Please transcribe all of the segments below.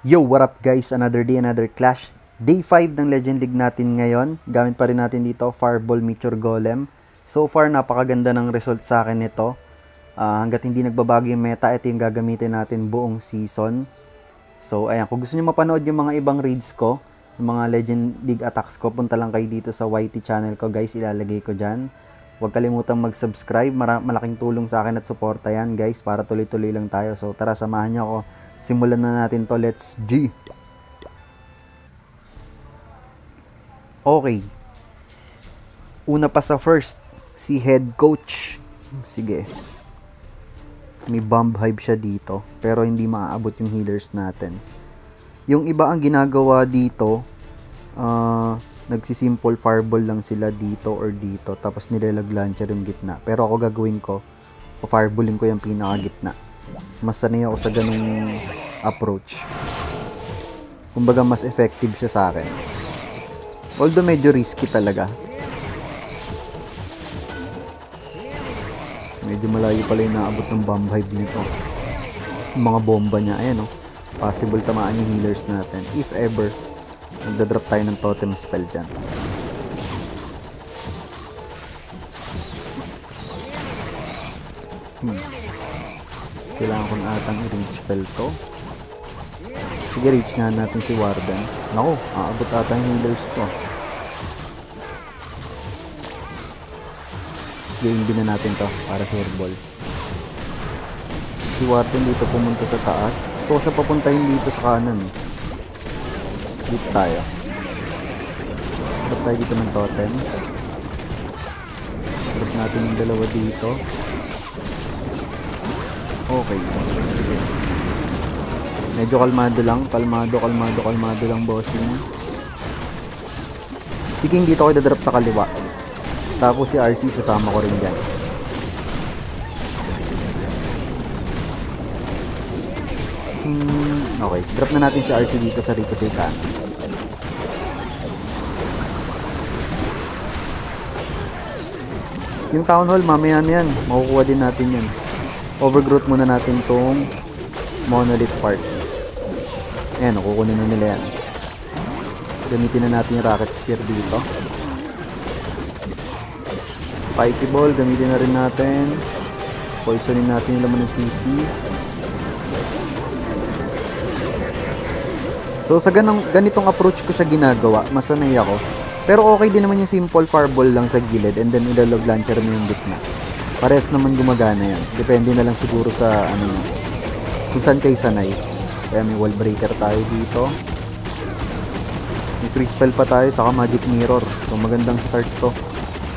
Yo, what up guys? Another day, another clash. Day 5 ng Legend League natin ngayon. Gamit pa rin natin dito, Fireball Meteor Golem. So far, napakaganda ng result sa akin nito. Hanggat hindi nagbabago yung meta, ito yung gagamitin natin buong season. So, ayan. Kung gusto nyo mapanood yung mga ibang raids ko, yung mga Legend League attacks ko, punta lang kayo dito sa YT channel ko guys. Ilalagay ko dyan. Huwag kalimutang mag-subscribe. Malaking tulong sa akin at suporta yan guys para tuloy-tuloy lang tayo. So tara, samahan nyo ako. Simulan na natin to. Let's G! Okay. Una pa sa first, si head coach. Sige. May bomb hive siya dito. Pero hindi maaabot yung healers natin. Yung iba ang ginagawa dito, nagsisimple fireball lang sila dito or dito. Tapos nilalag launcher yung gitna. Pero ako gagawin ko, fireballin ko yung pinaka-gitna. Mas sanay ako sa ganung approach. Kumbaga mas effective siya sa akin. Although medyo risky talaga. Medyo malayo pala yung naabot ng bomb hive nito. Yung mga bomba niya, ayan o. Possible tamaan yung healers natin. If ever, magdadrop tayo ng totem spell dyan. Kailangan ko na atang i-reach spell to. Sige, reach nga natin si Warden. Naku, aabot ata yung healers ko. Game din na natin to para sa hairball. Si Warden dito pumunta sa taas. Gusto ko siya papuntahin dito sa kanan. Dito tayo. Drop tayo dito ng totem. Drop natin yung dalawa dito. Okay. Sige. Medyo kalmado lang. Kalmado lang bossing. Sige, dito ako idadrop sa kaliwa. Tapos si RC sasama ko rin dyan. Okay. Drop na natin si RC dito sa Ricochet kanan. Yung Town Hall, mamaya na yan. Makukuha din natin yan. Overgrowth muna natin tong monolith part. Ayan, kukunin na nila yan. Gamitin na natin yung rocket spear dito. Spiky ball, gamitin na rin natin. Poisonin natin yung laman ng CC. So sa ganitong approach ko siya ginagawa, masanay ako. Pero okay din naman yung simple fireball lang sa gilid and then ilalog launcher mo yung gitna. Parehas naman gumagana yan. Depende na lang siguro sa kung saan kayo sanay. Kaya may wall breaker tayo dito. May free spell pa tayo, saka magic mirror. So magandang start to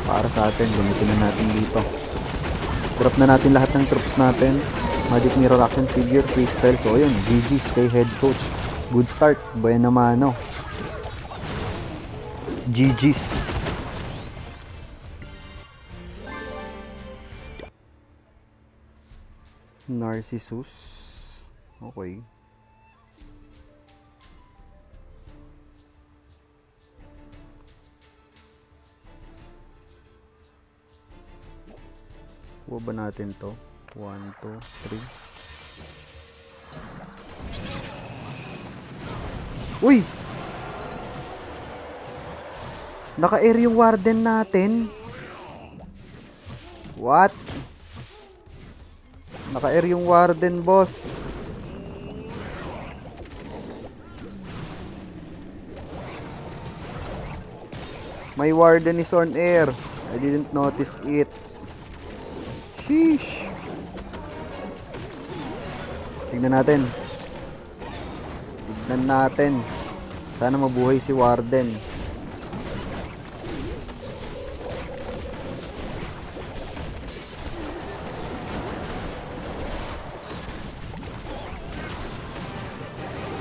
para sa atin. Gamitin na natin dito. Drop na natin lahat ng troops natin. Magic mirror action figure, free spell. So ayun, GG's kay head coach. Good start. Buena mano. GG's. Narcissus. Okay. Kuha ba natin to? 1, 2, 3. Uy! Naka-air yung Warden natin. What? Naka-air yung Warden, boss. My Warden is on air. I didn't notice it. Sheesh. Tignan natin. Sana mabuhay si Warden.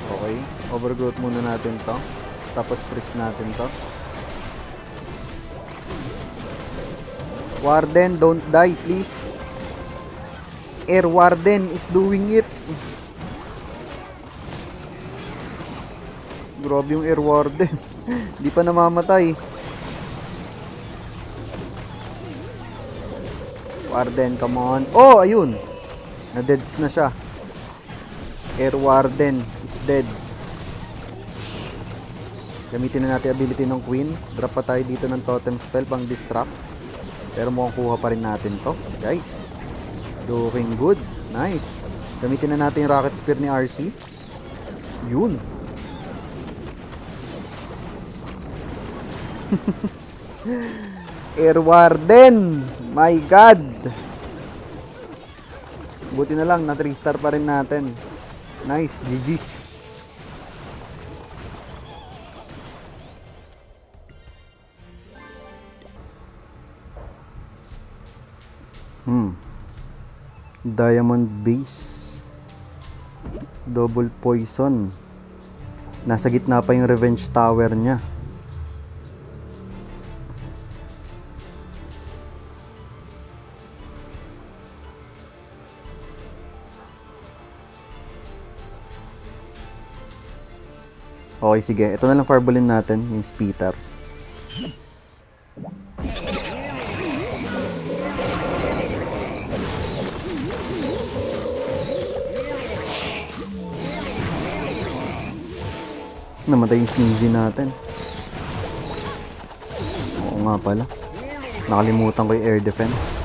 Okay, overgrowth muna natin to. Tapos freeze natin to. Warden, don't die please. Air Warden is doing it. Grabe yung Air Warden. Di pa namamatay. Warden, come on. Oh, ayun. Na-deads na siya. Air Warden is dead. Gamitin na natin ability ng Queen. Drop pa tayo dito ng totem spell pang distract. Pero mukhang kuha pa rin natin to. Guys, looking good. Nice. Gamitin na natin yung Rocket Spear ni RC. Yun. Air Warden. My God. Buti na lang, na 3-star pa rin natin. Nice, GG's. Diamond base. Double poison. Nasa gitna pa yung revenge tower niya. Okay, sige. Ito na lang fireballin natin, yung Spitter. Namatay yung Sneezy natin. Oo nga pala. Nakalimutan ko yung air defense.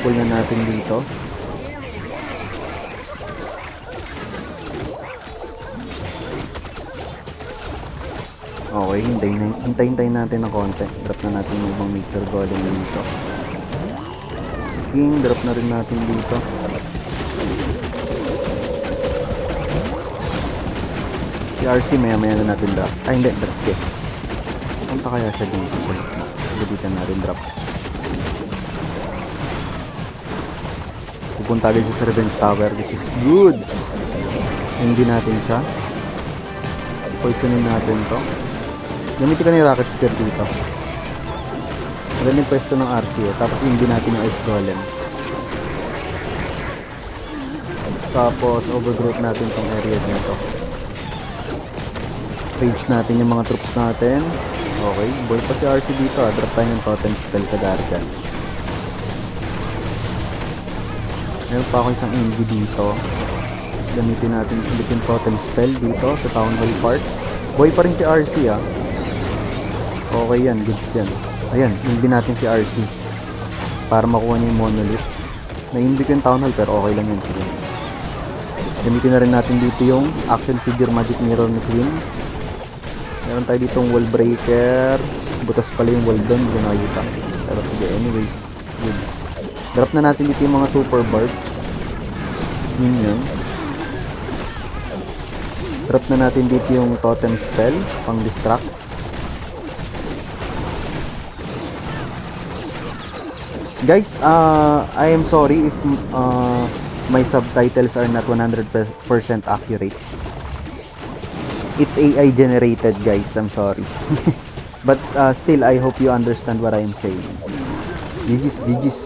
Pull na natin dito. Okay, hintayin natin ng konti. Drop na natin yung ibang Meteor Golem dito. Si King, drop na rin natin dito. Si RC, maya na natin drop. Ay, hindi, drop, skip. Punta kaya siya dito sa loob. Dito na rin drop. Pupunta agad siya sa Revenge Tower, which is good. Hindi natin siya. Poisonin natin to. Gamitin ka na yung Rocket Spear dito. Magandang pwesto ng RC eh. Tapos hindi natin yung Ice Golem. Tapos overgrowth natin tong area dito. Rage natin yung mga troops natin. Okay, boy pa si RC dito ah. Drop tayo ng totem spell sa Guardian. Meron pa ako isang envy dito. Gamitin natin ulit yung totem spell dito sa Town Hall Park. Boy pa rin si RC ah. Okay yan, goods yan. Ayan, envy natin si RC para makuha niya yung monolith. Na-envy ko yung Town Hall pero okay lang yan. Sige. Gamitin na rin natin dito yung action figure magic mirror ni Queen. Meron tayo ditong wall breaker. Butas pala yung wall doon, hindi ko nakikita. Pero sige, anyways, goods. Drop na natin dito yung mga super barbs. Minion. Drop na natin dito yung totem spell pang distract. Guys, I am sorry if my subtitles are not 100% accurate. It's AI generated, guys. I'm sorry. But still, I hope you understand what I am saying. GG's, GG's.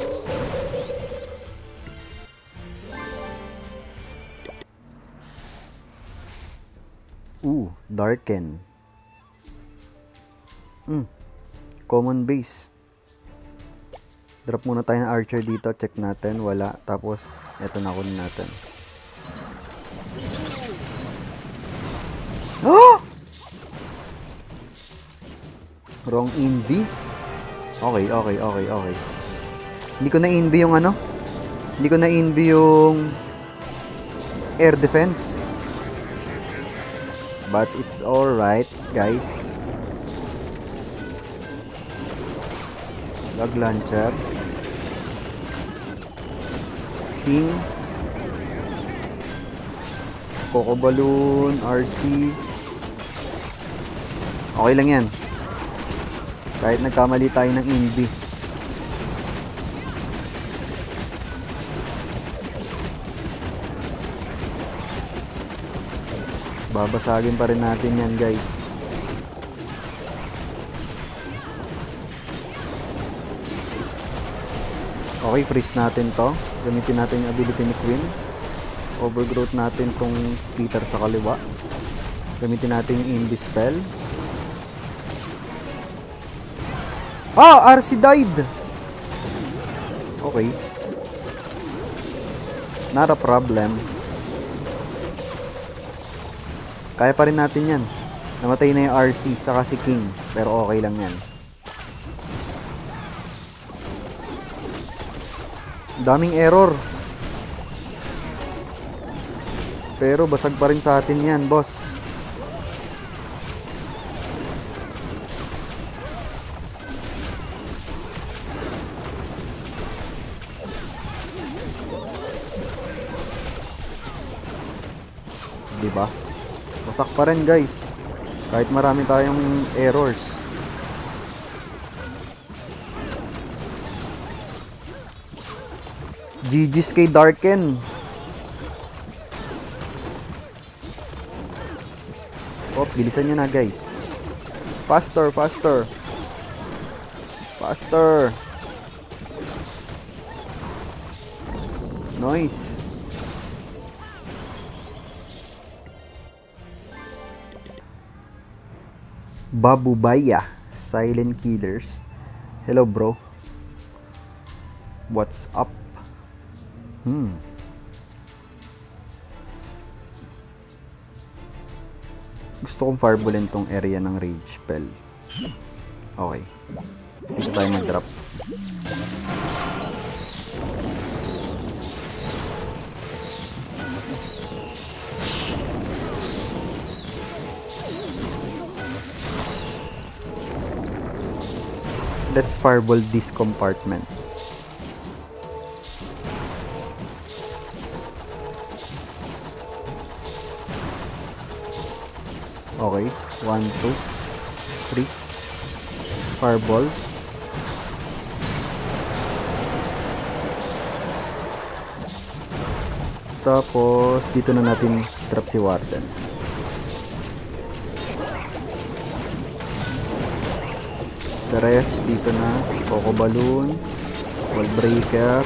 Darken. Common base. Drop muna tayo ng archer dito. Check natin. Wala. Tapos, eto na kunin natin. Oh! Wrong envy. Okay. Hindi ko na envy yung ano. Hindi ko na envy yung air defense. But it's alright, guys. Log launcher. King. Coco Balloon. RC. Okay lang yan. Kahit nagkamali tayo ng envy. Babasagin pa rin natin yan, guys. Okay, freeze natin to. Gamitin natin yung ability ni Queen. Overgrowth natin tong Spitter sa kaliwa. Gamitin natin yung Envy spell. RC died! Okay. Not a problem. Kaya pa rin natin yan. Namatay na yung RC, saka si King. Pero okay lang yan. Daming error. Pero basag pa rin sa atin yan, boss. Diba? Wasak pa rin, guys. Kahit marami tayong errors. GG's kay Darken. Oh, bilisan nyo na, guys. Faster, faster. Faster. Nice. Babubaya, Silent Killers. Hello, bro. What's up? Gusto kong fireballin tong area ng rage spell. Okay. Dito tayo mag-drop. Let's fireball this compartment. Okay, 1, 2, 3. Fireball. Tapos, dito na natin trap si Warden. The rest, dito na. Coco Balloon, Wall Breaker,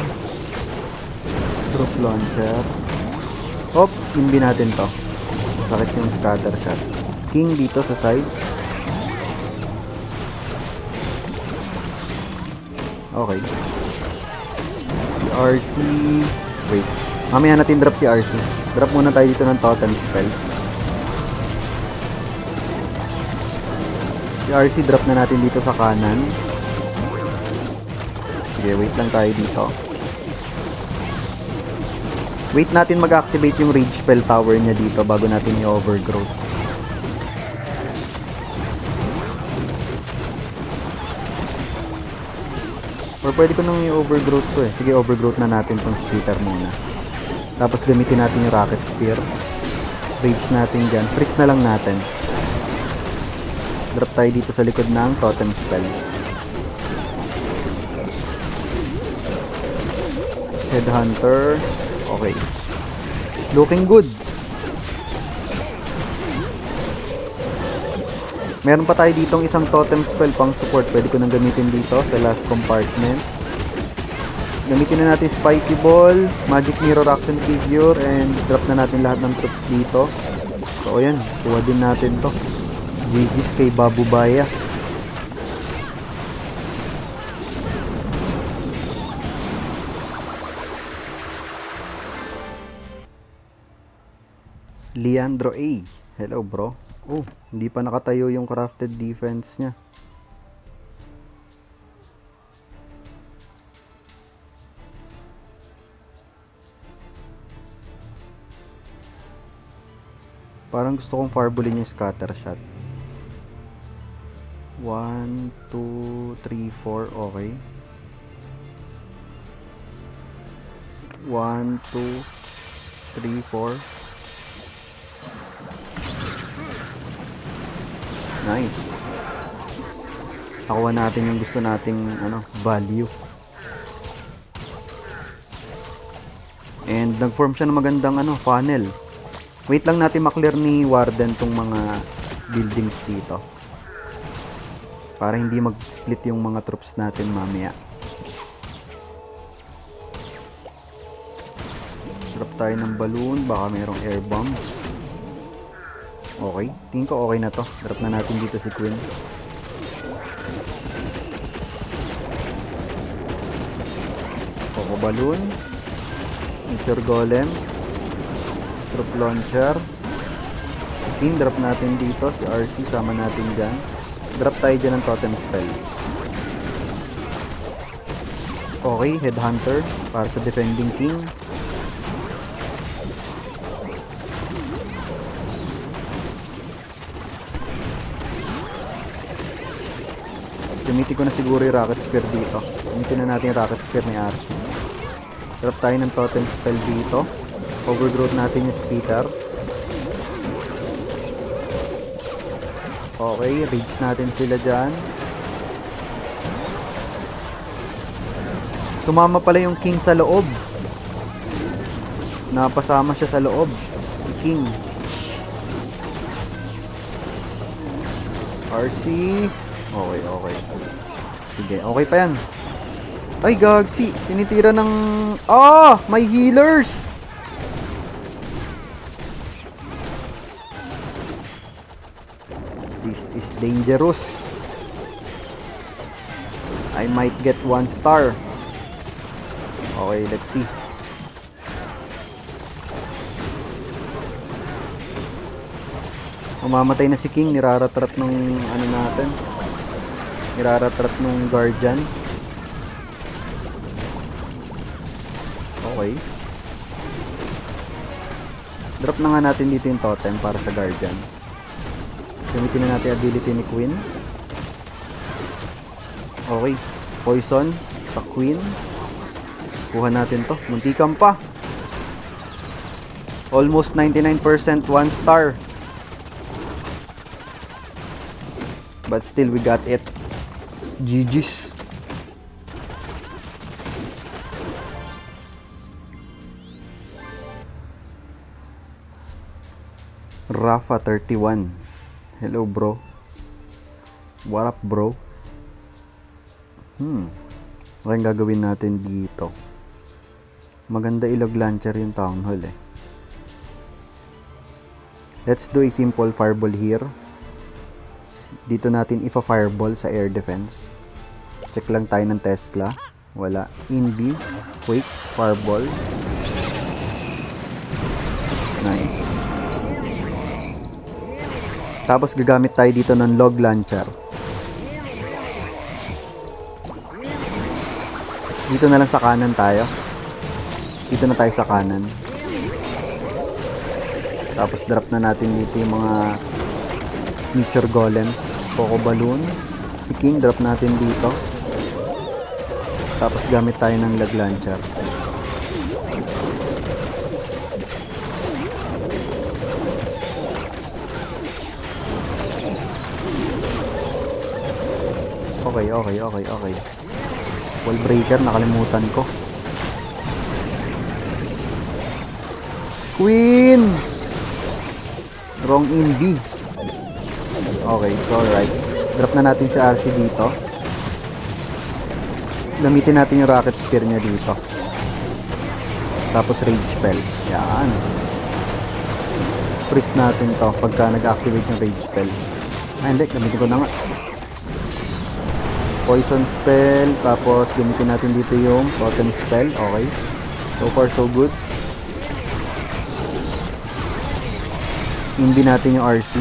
Troop Launcher. Hop, inbi natin to. Sakit yung scatter shot. King dito sa side. Okay. Si RC. Wait. Mamaya natin drop si RC. Drop muna tayo dito ng totem spell. Si RC drop na natin dito sa kanan. Sige, wait lang tayo dito. Wait natin mag-activate yung rage spell tower niya dito bago natin i-overgrowth. Or pwede ko nang i-overgrowth to eh. Sige, overgrowth na natin tong splitter muna. Tapos gamitin natin yung rocket spear. Rage natin dyan. Freeze na lang natin. Drop tayo dito sa likod ng totem spell. Headhunter. Okay. Looking good. Meron pa tayo ditong isang totem spell pang support. Pwede ko nang gamitin dito sa last compartment. Gamitin na natin Spiky Ball, Magic Mirror Action Figure, and drop na natin lahat ng troops dito. So ayan, kuha din natin to. GG's kay Babubaya. Leandro A. Hello, bro. Oh, hindi pa nakatayo yung crafted defense niya. Parang gusto kong fireballin yung scatter shot. 1, 2, 3, 4. Okay. 1, 2, 3, 4. Nice. Nakuha natin yung gusto nating value. And nag-form siya ng magandang funnel. Wait lang natin maklear ni Warden tong mga buildings dito. Para hindi mag-split yung mga troops natin mamaya. Drop tayo ng balloon, baka mayroong air bombs. Okay, tingin ko okay na to. Drop na natin dito si Queen. Coco Balloon. Meteor Golems. Troop Launcher. Si King, drop natin dito. Si RC, sama natin dyan. Drop tayo dyan ng Totem Spell. Okay, Headhunter para sa Defending King. Gamitin ko na siguro yung Rocket Spear dito. Gamitin na natin yung Rocket Spear ni RC. Drop tayo ng Totem Spell dito. Overgrowth natin yung Speaker. Okay, rage natin sila dyan. Sumama pala yung King sa loob. Napasama siya sa loob. Si King. RC. Okay, okay. Sige, okay pa yan. Ay, gagsi. Tinitira ng... Ah! May healers! This is dangerous. I might get 1 star. Okay, let's see. Mamamatay na si King. Niraratrat nung ano natin. Niraratrat nung Guardian. Okay. Drop na nga natin dito yung totem para sa Guardian. Gamitin na natin ability ni Queen. Okay. Poison sa Queen. Kuha natin to. Muntikan pa. Almost 99% 1 star. But still we got it. GG's. Rafa 31. Hello bro. What up bro? Ano yung gagawin natin dito? Maganda ilog launcher yung Town Hall eh. Let's do a simple fireball here. Dito natin ipa-fireball sa air defense. Check lang tayo ng Tesla. Wala. Invi. Quick. Fireball. Nice. Tapos gagamit tayo dito ng log launcher. Dito na lang sa kanan tayo. Dito na tayo sa kanan. Tapos drop na natin dito yung mga Meteor Golems. Coco Balloon. Si King drop natin dito. Tapos gamit tayo ng log launcher. Okay. Wall breaker, nakalimutan ko. Queen! Wrong Invi. Okay, it's alright. Drop na natin si RC dito. Gamitin natin yung Rocket Spear niya dito. Tapos Rage Spell. Yan. Freeze natin to pagka nag-activate yung Rage Spell. Ay, hindi. Gamitin ko na nga. Poison Spell. Tapos gamitin natin dito yung Totem Spell. Okay. So far, so good. Invi natin yung RC.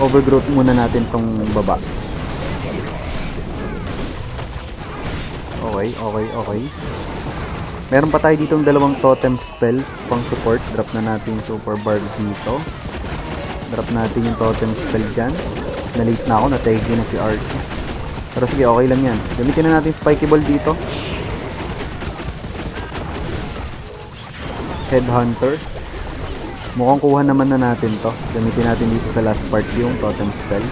Overgrowth muna natin tong baba. Okay. Meron pa tayo ditong dalawang totem spells pang support. Drop na natin yung super barb dito. Drop natin yung totem spell dyan. Na-late na ako, na-tag na si RC. Pero sige, okay lang yan. Gamitin na natin spiky ball dito. Headhunter. Mukhang kuha naman na natin to. Gamitin natin dito sa last part yung totem spell.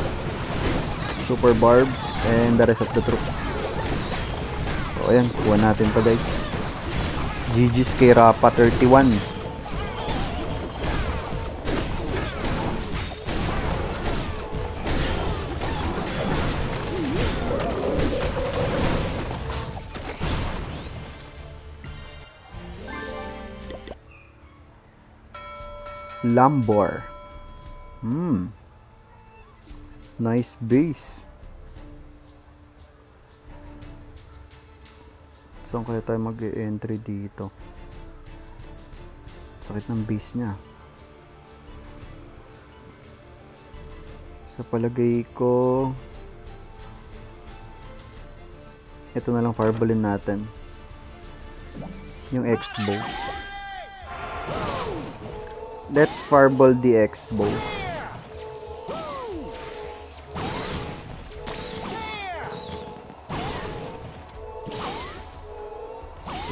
Super barb. And the rest of the troops. So ayan, kuha natin to guys. GG's kay Rafa 31. Lambor. Nice base. Saan kaya tayo mag-e-entry dito? Sakit ng base niya. Sa palagay ko, ito na lang fireballin natin. Yung X-bow. Let's fireball the X-bow.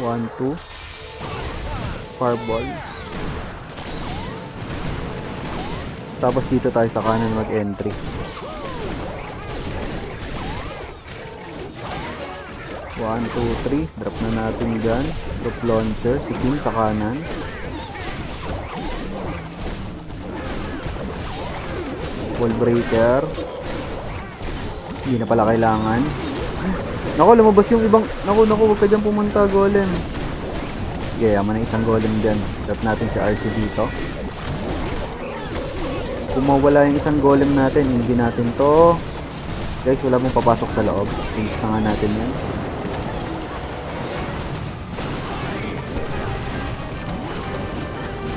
One, two. Fireball. Tapos dito tayo sa kanan mag-entry. One, two, three. Drop na natin dyan. Drop launcher. Si King sa kanan. Wall breaker. Hindi na pala kailangan. Naku, lumabas yung ibang... Naku, huwag ka dyan pumunta, golem. Okay, yaman ng isang golem dyan. Drop natin si RC dito. Kung mawala yung isang golem natin, hindi natin to. Guys, wala mong papasok sa loob. Finish na nga natin yan.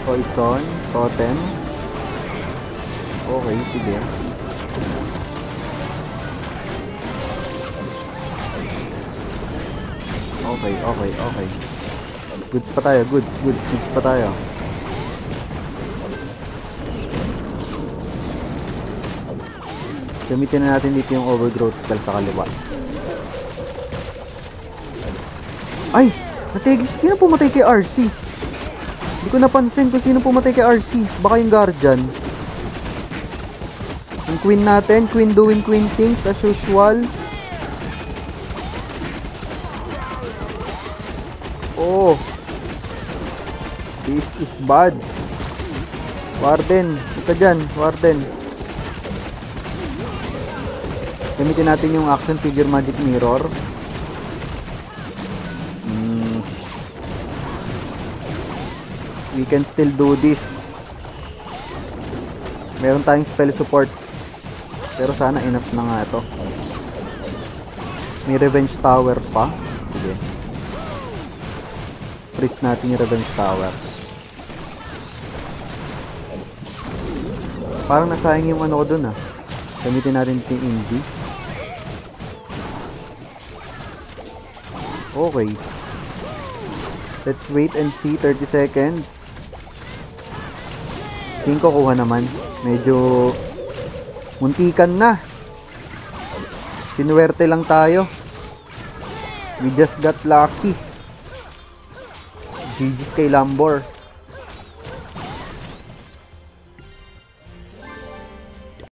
Poison, totem. Okay, sige. Okay. Goods pa tayo, goods pa tayo. Gamitin na natin dito yung overgrowth spell sa kaliwa. Ay! Natigis! Sino pumatay kay RC? Hindi ko napansin kung sino pumatay kay RC. Baka yung Guardian. Yung Queen natin. Queen doing Queen things as usual. Oh! This is bad. Warden. Huwag ka dyan. Warden. Gamitin natin yung action figure magic mirror. We can still do this. Meron tayong spell support. Pero sana enough na nga ito. May revenge tower pa. Sige. Freeze natin yung revenge tower. Parang nasayang yung ano ko dun ah. Gamitin natin yung indie. Okay. Let's wait and see. 30 seconds. Tingin ko kuha naman. Medyo muntikan na. Sinuwerte lang tayo. We just got lucky. GG's kay Lambor.